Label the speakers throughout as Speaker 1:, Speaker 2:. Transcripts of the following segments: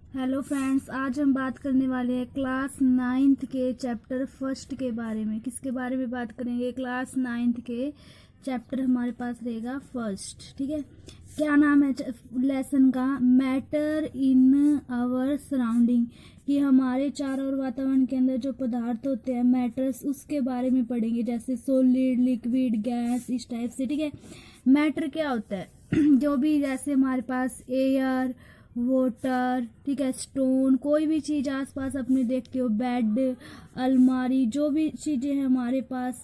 Speaker 1: Hello friends, आज हम बात करने वाले हैं क्लास नाइन्थ के चैप्टर फर्स्ट के बारे में। किसके बारे में बात करेंगे? क्लास नाइन्थ के चैप्टर हमारे पास रहेगा फर्स्ट। ठीक है, क्या नाम है लेसन का? मैटर इन आवर सराउंडिंग, कि हमारे चारों ओर वातावरण के अंदर जो पदार्थ होते हैं मैटर्स, उसके बारे में पढ़ेंगे, जैसे सॉलिड, लिक्विड, गैस, इस टाइप से। ठीक है, मैटर क्या होता है? जो भी, जैसे हमारे पास एयर, वाटर, ठीक है, स्टोन, कोई भी चीज़ आसपास अपने देखते हो, बेड, अलमारी, जो भी चीज़ें हैं हमारे पास,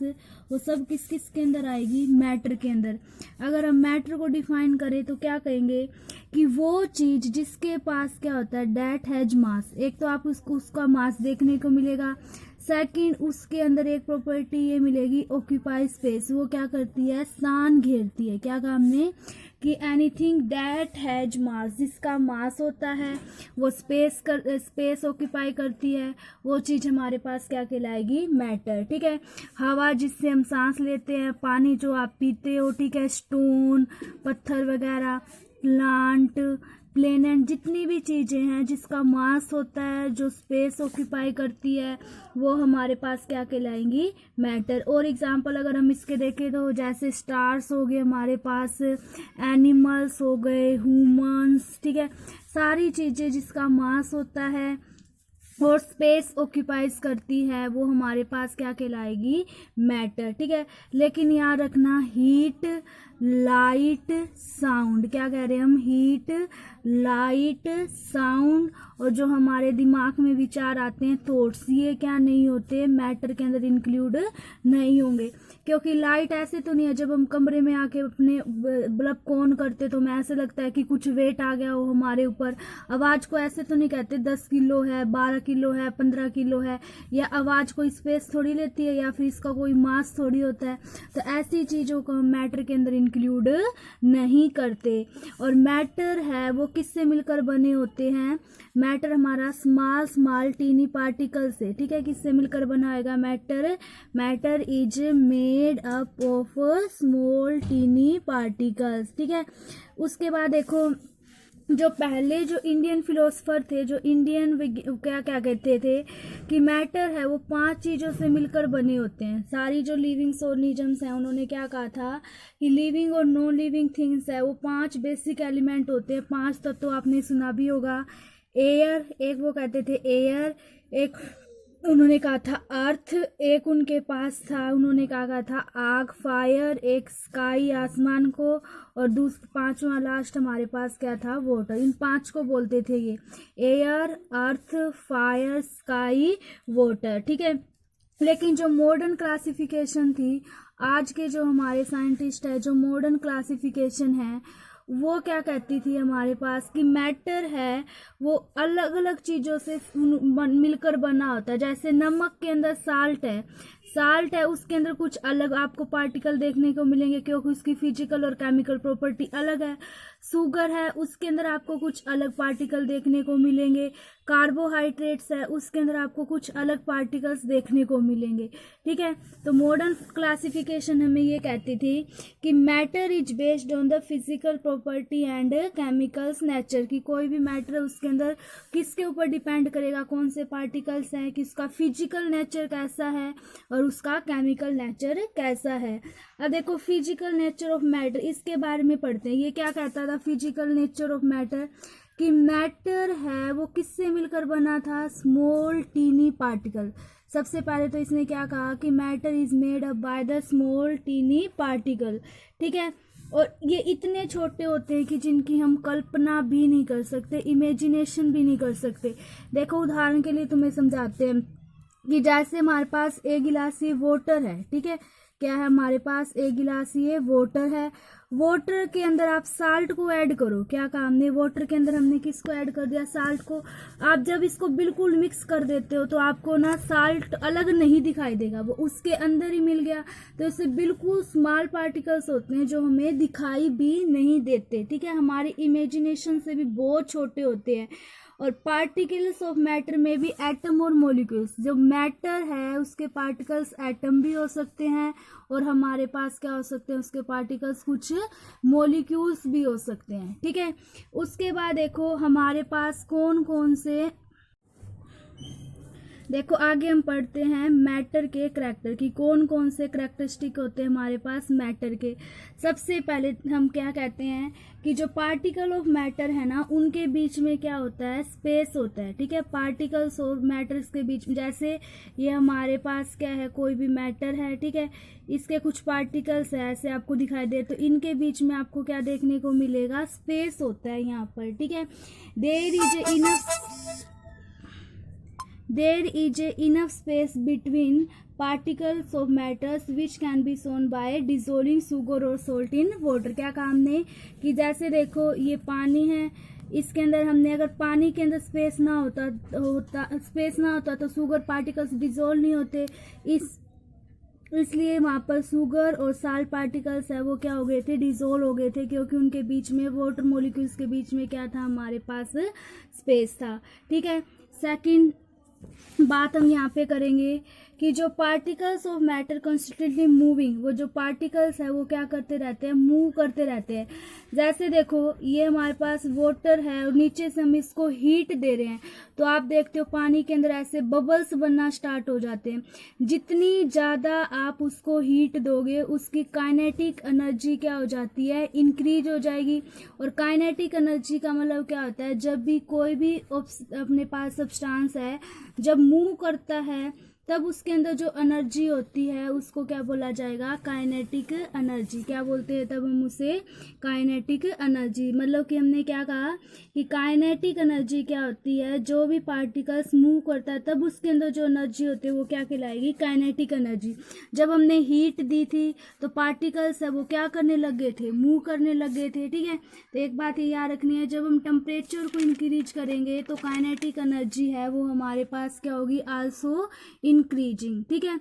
Speaker 1: वो सब किस किस के अंदर आएगी? मैटर के अंदर। अगर हम मैटर को डिफाइन करें तो क्या कहेंगे कि वो चीज़ जिसके पास क्या होता है, डेट हैज मास। एक तो आप उसका मास देखने को मिलेगा। सेकंड, उसके अंदर एक प्रॉपर्टी ये मिलेगी, ऑक्यूपाई स्पेस। वो क्या करती है? स्थान घेरती है। क्या काम में? कि एनीथिंग दैट हैज मास, जिसका मास होता है वो स्पेस ऑक्यूपाई करती है, वो चीज़ हमारे पास क्या कहलाएगी? मैटर। ठीक है, हवा जिससे हम सांस लेते हैं, पानी जो आप पीते हो, ठीक है, स्टोन, पत्थर वगैरह, प्लांट, प्लेनेट, जितनी भी चीज़ें हैं जिसका मास होता है, जो स्पेस ऑक्यूपाई करती है, वो हमारे पास क्या कहलाएंगी? मैटर। और एग्जांपल अगर हम इसके देखें तो जैसे स्टार्स हो गए हमारे पास, एनिमल्स हो गए, ह्यूमंस, ठीक है, सारी चीज़ें जिसका मास होता है और स्पेस ऑक्यूपाइज करती है, वो हमारे पास क्या कहलाएगी? मैटर। ठीक है, लेकिन याद रखना, हीट, लाइट, साउंड, क्या कह रहे हैं हम? हीट, लाइट, साउंड, और जो हमारे दिमाग में विचार आते हैं, थॉट्स, ये क्या नहीं होते? मैटर के अंदर इंक्लूड नहीं होंगे। क्योंकि लाइट ऐसे तो नहीं है, जब हम कमरे में आके अपने बल्ब को ऑन करते तो हमें ऐसे लगता है कि कुछ वेट आ गया हो हमारे ऊपर। आवाज को ऐसे तो नहीं कहते 10 किलो है, 12 किलो है, 15 किलो है, या आवाज कोई स्पेस थोड़ी लेती है, या फिर इसका कोई मास थोड़ी होता है। तो ऐसी चीजों को हम मैटर के अंदर इंक्लूड नहीं करते। और मैटर है वो किससे मिलकर बने होते हैं? मैटर हमारा स्मॉल स्मॉल टीनी पार्टिकल से। ठीक है, किससे मिलकर बना होगा matter? Matter is made up of small tiny particles. ठीक है, उसके बाद देखो, जो पहले जो इंडियन फिलोसफर थे, जो इंडियन क्या क्या कहते थे कि मैटर है वो 5 चीज़ों से मिलकर बने होते हैं। सारी जो लिविंग ऑर्गेनिजम्स हैं, उन्होंने क्या कहा था कि लिविंग और नॉन लिविंग थिंग्स है वो 5 बेसिक एलिमेंट होते हैं। 5 तत्व तो आपने सुना भी होगा। एयर, एक वो कहते थे एयर, एक उन्होंने कहा था अर्थ, एक उनके पास था, उन्होंने कहा था आग, फायर, एक स्काई, आसमान को, और पांचवा लास्ट हमारे पास क्या था? वाटर। इन 5 को बोलते थे ये, air, earth, fire, sky, water. ठीक है, लेकिन जो मॉडर्न क्लासिफिकेशन थी, आज के जो हमारे साइंटिस्ट है, जो मॉडर्न क्लासिफिकेशन है, वो क्या कहती थी हमारे पास कि मैटर है वो अलग अलग चीज़ों से मिलकर बना होता है। जैसे नमक के अंदर साल्ट है, साल्ट है, उसके अंदर कुछ अलग आपको पार्टिकल देखने को मिलेंगे क्योंकि उसकी फिजिकल और केमिकल प्रॉपर्टी अलग है। शुगर है, उसके अंदर आपको कुछ अलग पार्टिकल देखने को मिलेंगे। कार्बोहाइड्रेट्स है, उसके अंदर आपको कुछ अलग पार्टिकल्स देखने को मिलेंगे। ठीक है, तो मॉडर्न क्लासिफिकेशन हमें ये कहती थी कि matter is based on the physical property and chemicals nature, की कोई भी मैटर है उसके अंदर किसके ऊपर डिपेंड करेगा? कौन से पार्टिकल्स हैं, किसका फिजिकल नेचर कैसा है और उसका केमिकल नेचर कैसा है। अब देखो, फिजिकल नेचर ऑफ मैटर, इसके बारे में पढ़ते हैं। ये क्या कहता था फिजिकल नेचर ऑफ मैटर? कि मैटर है वो किससे मिलकर बना था? Small tiny particle. सबसे पहले तो इसने क्या कहा कि matter is made up by the small tiny particle. ठीक है, और ये इतने छोटे होते हैं कि जिनकी हम कल्पना भी नहीं कर सकते, इमेजिनेशन भी नहीं कर सकते। देखो, उदाहरण के लिए तुम्हें समझाते हैं कि जैसे हमारे पास एक गिलास ये वाटर है। ठीक है, क्या है हमारे पास? एक गिलास ये वाटर है। वाटर के अंदर आप साल्ट को ऐड करो, क्या काम ने? वाटर के अंदर हमने किसको ऐड कर दिया? साल्ट को। आप जब इसको बिल्कुल मिक्स कर देते हो तो आपको ना साल्ट अलग नहीं दिखाई देगा, वो उसके अंदर ही मिल गया। तो इससे बिल्कुल स्मॉल पार्टिकल्स होते हैं जो हमें दिखाई भी नहीं देते। ठीक है, हमारी इमेजिनेशन से भी बहुत छोटे होते हैं। और पार्टिकल्स ऑफ मैटर में भी एटम और मॉलिक्यूल्स, जो मैटर है उसके पार्टिकल्स एटम भी हो सकते हैं और हमारे पास क्या हो सकते हैं? उसके पार्टिकल्स कुछ मॉलिक्यूल्स भी हो सकते हैं, ठीक है। उसके बाद देखो हमारे पास कौन कौन से, देखो आगे हम पढ़ते हैं मैटर के करैक्टर की, कौन कौन से करैक्टरिस्टिक होते हैं हमारे पास मैटर के। सबसे पहले हम क्या कहते हैं कि जो पार्टिकल ऑफ मैटर है ना, उनके बीच में क्या होता है, स्पेस होता है, ठीक है। पार्टिकल्स और मैटर्स के बीच में, जैसे ये हमारे पास क्या है, कोई भी मैटर है, ठीक है, इसके कुछ पार्टिकल्स है ऐसे आपको दिखाई दे, तो इनके बीच में आपको क्या देखने को मिलेगा, स्पेस होता है यहाँ पर, ठीक है। There is enough space between particles of matters which can be shown by dissolving sugar or salt in water। क्या काम ने कि जैसे देखो ये पानी है, इसके अंदर हमने अगर पानी के अंदर स्पेस ना होता तो शुगर पार्टिकल्स डिजोल्व नहीं होते, इसलिए वहाँ पर शुगर और साल्ट पार्टिकल्स है वो क्या हो गए थे, डिजोल्व हो गए थे, क्योंकि उनके बीच में वाटर मॉलिक्यूल्स के बीच में क्या था, हमारे पास स्पेस था, ठीक है। सेकंड बात हम यहाँ पे करेंगे कि जो particles of matter constantly moving, वो जो पार्टिकल्स है वो क्या करते रहते हैं, मूव करते रहते हैं। जैसे देखो ये हमारे पास वाटर है और नीचे से हम इसको हीट दे रहे हैं, तो आप देखते हो पानी के अंदर ऐसे बबल्स बनना स्टार्ट हो जाते हैं। जितनी ज़्यादा आप उसको हीट दोगे उसकी काइनेटिक एनर्जी क्या हो जाती है, इंक्रीज हो जाएगी। और काइनेटिक एनर्जी का मतलब क्या होता है, जब भी कोई भी अपने पास सब्सटेंस है जब मूव करता है तब उसके अंदर जो एनर्जी होती है उसको क्या बोला जाएगा, काइनेटिक एनर्जी। क्या बोलते हैं तब हम उसे, काइनेटिक एनर्जी। मतलब कि हमने क्या कहा कि काइनेटिक एनर्जी क्या होती है, जो भी पार्टिकल्स मूव करता है तब उसके अंदर जो एनर्जी होती है वो क्या कहलाएगी, काइनेटिक एनर्जी। जब हमने हीट दी थी तो पार्टिकल्स है वो क्या करने लग गए थे, मूव करने लग गए थे, ठीक है। तो एक बात ये याद रखनी है, जब हम टेम्परेचर को इंक्रीज करेंगे तो काइनेटिक एनर्जी है वो हमारे पास क्या होगी, आल्सो इंक्रीजिंग, ठीक है।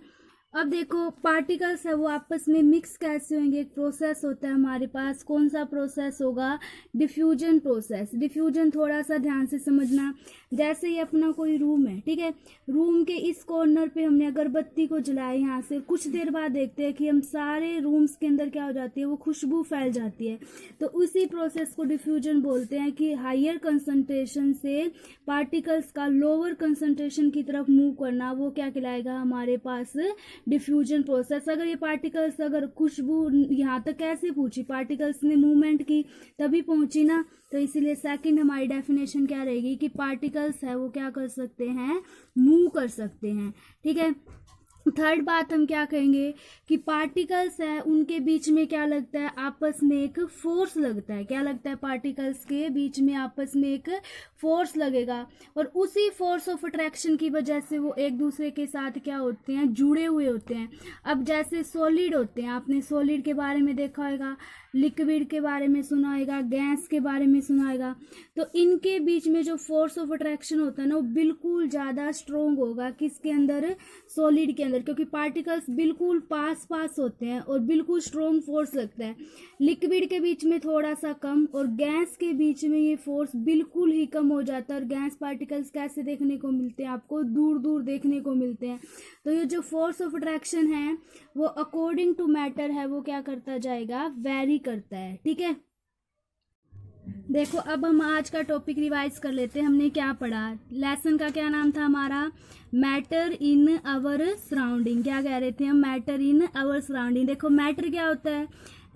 Speaker 1: अब देखो पार्टिकल्स है वो आपस में मिक्स कैसे होंगे, एक प्रोसेस होता है हमारे पास, कौन सा प्रोसेस होगा, डिफ्यूजन प्रोसेस। डिफ्यूजन थोड़ा सा ध्यान से समझना, जैसे ये अपना कोई रूम है, ठीक है, रूम के इस कॉर्नर पे हमने अगरबत्ती को जलाया, यहाँ से कुछ देर बाद देखते हैं कि हम सारे रूम्स के अंदर क्या हो जाती है, वो खुशबू फैल जाती है। तो उसी प्रोसेस को डिफ्यूजन बोलते हैं कि हायर कंसंट्रेशन से पार्टिकल्स का लोअर कंसंट्रेशन की तरफ मूव करना, वो क्या कहलाएगा हमारे पास, डिफ्यूजन प्रोसेस। अगर ये पार्टिकल्स, अगर खुशबू यहाँ तक कैसे पहुंची, पार्टिकल्स ने मूवमेंट की तभी पहुंची ना, तो इसीलिए सेकंड हमारी डेफिनेशन क्या रहेगी कि पार्टिकल्स है वो क्या कर सकते हैं, मूव कर सकते हैं, ठीक है। थर्ड बात हम क्या कहेंगे कि पार्टिकल्स है उनके बीच में क्या लगता है, आपस में एक फोर्स लगता है। क्या लगता है, पार्टिकल्स के बीच में आपस में एक फोर्स लगेगा, और उसी फोर्स ऑफ अट्रैक्शन की वजह से वो एक दूसरे के साथ क्या होते हैं, जुड़े हुए होते हैं। अब जैसे सॉलिड होते हैं, आपने सॉलिड के बारे में देखा होगा, लिक्विड के बारे में सुना होगा, गैस के बारे में सुना होगा, तो इनके बीच में जो फोर्स ऑफ अट्रैक्शन होता है ना वो बिल्कुल ज़्यादा स्ट्रोंग होगा किसके अंदर, सॉलिड के अंदर, क्योंकि पार्टिकल्स बिल्कुल पास पास होते हैं और बिल्कुल स्ट्रोंग फोर्स लगता है। लिक्विड के बीच में थोड़ा सा कम और गैस के बीच में ये फोर्स बिल्कुल ही कम हो जाता है। और गैस पार्टिकल्स कैसे देखने को मिलते हैं, आपको दूर दूर देखने को मिलते हैं। तो ये जो फोर्स ऑफ अट्रैक्शन है वो अकॉर्डिंग टू मैटर है वो क्या करता जाएगा, वेरी करता है, ठीक है। देखो अब हम आज का टॉपिक रिवाइज कर लेते हैं। हमने क्या पढ़ा, लेसन का क्या नाम था हमारा, मैटर इन आवर सराउंडिंग। क्या कह रहे थे हम, मैटर इन आवर सराउंडिंग। देखो मैटर क्या होता है,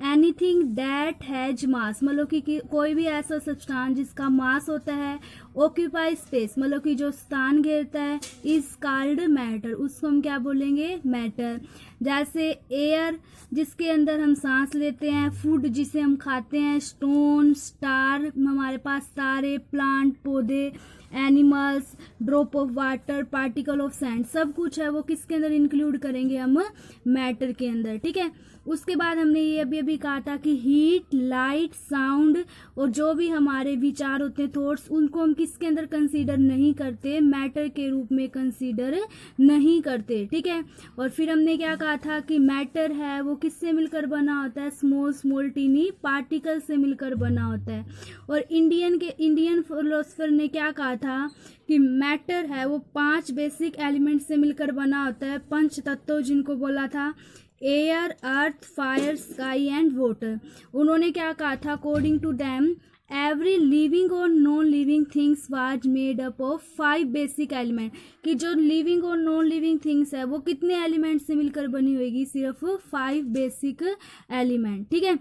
Speaker 1: एनीथिंग दैट हैज मास, मतलब कि कोई भी ऐसा सब्सटेंस जिसका मास होता है, ऑक्यूपाई स्पेस मतलब कि जो स्थान घेरता है, इज कॉल्ड मैटर, उसको हम क्या बोलेंगे, मैटर। जैसे एयर जिसके अंदर हम सांस लेते हैं, फूड जिसे हम खाते हैं, स्टोन, स्टार हमारे पास तारे, प्लांट पौधे, animals, drop of water, particle of sand, सब कुछ है वो किसके अंदर इंक्लूड करेंगे हम, मैटर के अंदर, ठीक है। उसके बाद हमने ये अभी अभी कहा था कि हीट, लाइट, साउंड और जो भी हमारे विचार होते हैं, थॉट्स, उनको हम किसके अंदर कंसीडर नहीं करते, मैटर के रूप में कंसीडर नहीं करते, ठीक है। और फिर हमने क्या कहा था कि मैटर है वो किससे मिलकर बना होता है, स्मॉल स्मॉल टीनी पार्टिकल से मिलकर बना होता है। और इंडियन फिलोसफर ने क्या कहा था कि मैटर है वो 5 बेसिक एलिमेंट से मिलकर बना होता है, पंच तत्व जिनको बोला था air, earth, fire, sky and water. उन्होंने क्या कहा था? According to them every living और non living things was made up of 5 basic element. कि जो लिविंग और नॉन लिविंग थिंग्स है वो कितने एलिमेंट से मिलकर बनी होगी? सिर्फ 5 बेसिक एलिमेंट, ठीक है।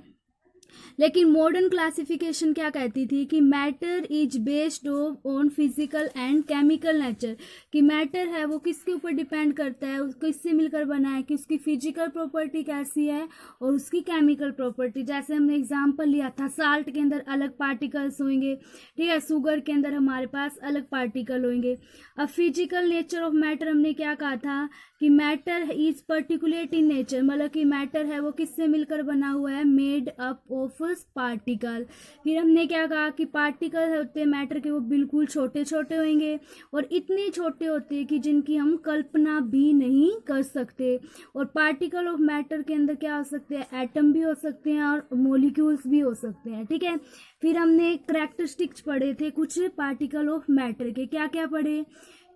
Speaker 1: लेकिन मॉडर्न क्लासिफिकेशन क्या कहती थी? कि matter is based on physical and chemical nature. कि मैटर है वो किसके ऊपर डिपेंड करता है? उसको इससे मिलकर बना है कि उसकी फिजिकल प्रॉपर्टी कैसी है और उसकी केमिकल प्रॉपर्टी। जैसे हमने एग्जांपल लिया था, साल्ट के अंदर अलग पार्टिकल्स होंगे, ठीक है, शुगर के अंदर हमारे पास अलग पार्टिकल होंगे। अब फिजिकल नेचर ऑफ मैटर हमने क्या कहा था? कि matter is particulate in nature, मतलब कि मैटर है वो किससे मिलकर बना हुआ है? Made up of particle. फिर हमने क्या कहा? कि पार्टिकल होते हैं मैटर के वो बिल्कुल छोटे छोटे होंगे और इतने छोटे होते हैं कि जिनकी हम कल्पना भी नहीं कर सकते। और पार्टिकल ऑफ मैटर के अंदर क्या हो सकते हैं? एटम भी हो सकते हैं और मॉलिक्यूल्स भी हो सकते हैं, ठीक है। फिर हमने कैरेक्टरिस्टिक्स पढ़े थे कुछ पार्टिकल ऑफ मैटर के। क्या क्या पढ़े?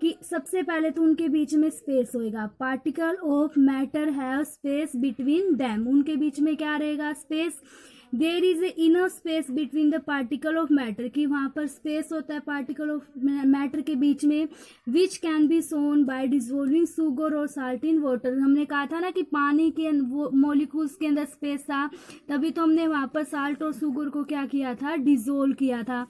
Speaker 1: कि सबसे पहले तो उनके बीच में स्पेस होएगा। Particle of matter have space between them. उनके बीच में क्या रहेगा? Space. There is a inner space between the particle of matter. कि वहां पर स्पेस होता है पार्टिकल ऑफ मैटर के बीच में, which can be shown by dissolving sugar और साल्ट इन वाटर। हमने कहा था ना कि पानी के मॉलिक्यूल्स के अंदर स्पेस था, तभी तो हमने वहां पर साल्ट और शुगर को क्या किया था? डिजोल्व किया था।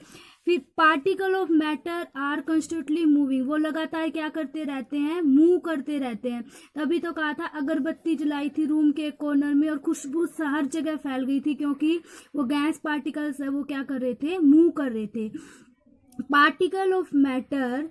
Speaker 1: फिर particle of matter are constantly moving. वो लगातार क्या करते रहते हैं? मूव करते रहते हैं। तभी तो कहा था अगरबत्ती जलाई थी रूम के कॉर्नर में और खुशबू हर जगह फैल गई थी, क्योंकि वो गैस पार्टिकल्स है वो क्या कर रहे थे? मूव कर रहे थे। Particle of matter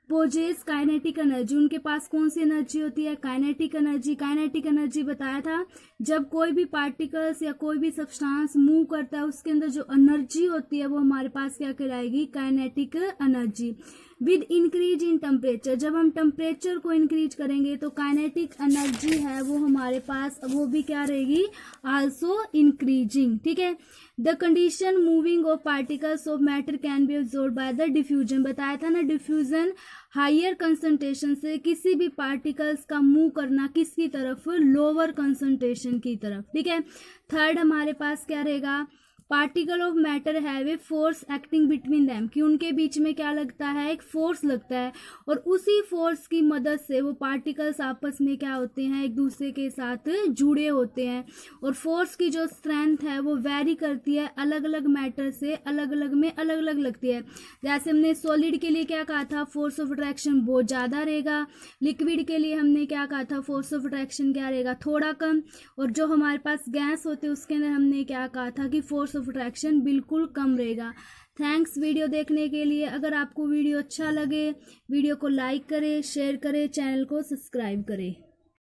Speaker 1: possess kinetic energy. उनके पास कौन सी एनर्जी होती है? Kinetic energy. काइनेटिक एनर्जी बताया था, जब कोई भी पार्टिकल्स या कोई भी सब्सटेंस मूव करता है उसके अंदर जो एनर्जी होती है वो हमारे पास क्या कहलाएगी? Kinetic energy. With increase in temperature, जब हम टेम्परेचर को इंक्रीज करेंगे तो काइनेटिक एनर्जी है वो हमारे पास वो भी क्या रहेगी? आल्सो इंक्रीजिंग, ठीक है। The condition moving of particles of matter can be observed by the diffusion. बताया था ना, डिफ्यूजन हायर कंसंट्रेशन से किसी भी पार्टिकल्स का मूव करना किसकी तरफ? लोअर कंसंट्रेशन की तरफ, ठीक है। थर्ड हमारे पास क्या रहेगा? Particle of matter have a force acting between them. कि उनके बीच में क्या लगता है? एक फोर्स लगता है और उसी फोर्स की मदद से वो पार्टिकल्स आपस में क्या होते हैं? एक दूसरे के साथ जुड़े होते हैं। और फोर्स की जो स्ट्रेंथ है वो वेरी करती है, अलग अलग मैटर से अलग अलग में अलग अलग लगती है। जैसे हमने सॉलिड के लिए क्या कहा था? फोर्स ऑफ अट्रैक्शन बहुत ज्यादा रहेगा। लिक्विड के लिए हमने क्या कहा था? फोर्स ऑफ अट्रैक्शन क्या रहेगा? थोड़ा कम। और जो हमारे पास गैस होते हैं उसके अंदर हमने क्या कहा था? कि फोर्स ऑफ अट्रैक्शन बिल्कुल कम रहेगा। थैंक्स वीडियो देखने के लिए। अगर आपको वीडियो अच्छा लगे वीडियो को लाइक करें, शेयर करें, चैनल को सब्सक्राइब करें।